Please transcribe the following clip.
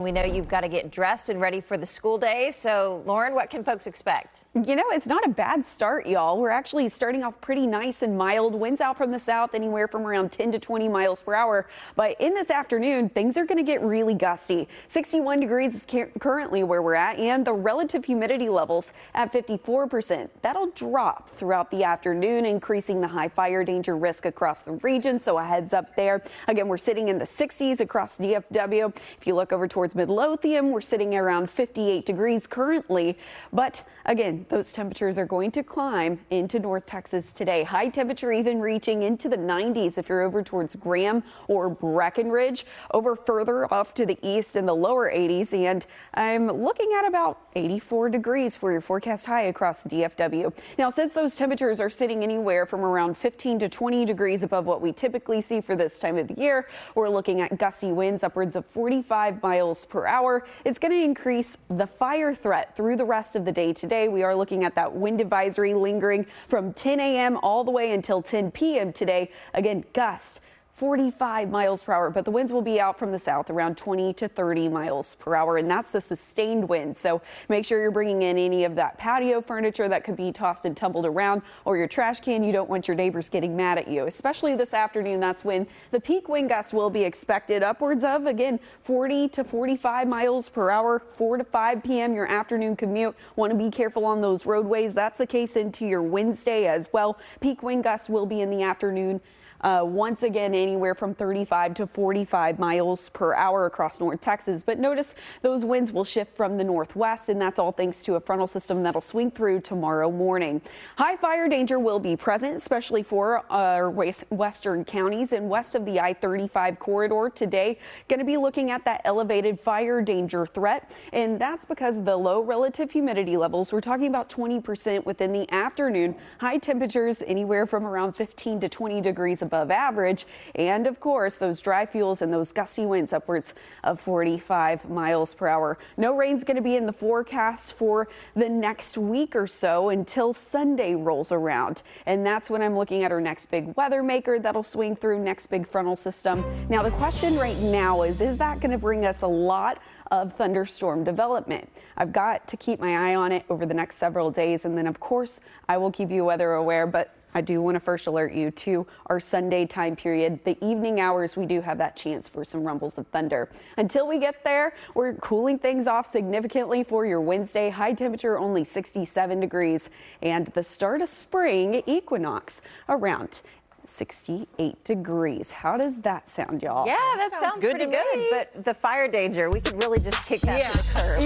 We know you've got to get dressed and ready for the school day. So, Lauren, what can folks expect? You know, it's not a bad start, y'all. We're actually starting off pretty nice and mild. Winds out from the south anywhere from around 10 to 20 miles per hour. But in this afternoon, things are going to get really gusty. 61 degrees is currently where we're at, and the relative humidity levels at 54%. That'll drop throughout the afternoon, increasing the high fire danger risk across the region. So a heads up there. Again, we're sitting in the 60s across DFW. If you look over towards Midlothian, we're sitting around 58 degrees currently. But again, those temperatures are going to climb into North Texas today. High temperature even reaching into the 90s if you're over towards Graham or Breckenridge. Over further off to the east in the lower 80s. And I'm looking at about 84 degrees for your forecast high across DFW. Now, since those temperatures are sitting anywhere from around 15 to 20 degrees above what we typically see for this time of the year, we're looking at gusty winds upwards of 45 miles per hour. It's going to increase the fire threat through the rest of the day today. We are looking at that wind advisory lingering from 10 a.m. all the way until 10 p.m. today. Again, gust 45 miles per hour, but the winds will be out from the south around 20 to 30 miles per hour, and that's the sustained wind. So make sure you're bringing in any of that patio furniture that could be tossed and tumbled around, or your trash can. You don't want your neighbors getting mad at you, especially this afternoon. That's when the peak wind gusts will be expected upwards of, again, 40 to 45 miles per hour, 4 to 5 p.m. your afternoon commute. Want to be careful on those roadways. That's the case into your Wednesday as well. Peak wind gusts will be in the afternoon. Once again, anywhere from 35 to 45 miles per hour across North Texas. But notice those winds will shift from the northwest, and that's all thanks to a frontal system that'll swing through tomorrow morning. High fire danger will be present, especially for our western counties and west of the I-35 corridor today. Going to be looking at that elevated fire danger threat, and that's because of the low relative humidity levels. We're talking about 20% within the afternoon. High temperatures anywhere from around 15 to 20 degrees above average, and of course those dry fuels and those gusty winds upwards of 45 miles per hour. No rain's going to be in the forecast for the next week or so until Sunday rolls around, and that's when I'm looking at our next big weather maker that'll swing through, next big frontal system. Now the question right now is that going to bring us a lot of thunderstorm development? I've got to keep my eye on it over the next several days, and then of course I will keep you weather aware, but I do want to first alert you to our Sunday time period. The evening hours, we do have that chance for some rumbles of thunder. Until we get there, we're cooling things off significantly for your Wednesday. High temperature only 67 degrees, and the start of spring equinox around 68 degrees. How does that sound, y'all? Yeah, that sounds pretty good. But the fire danger, we could really just kick that to the curb.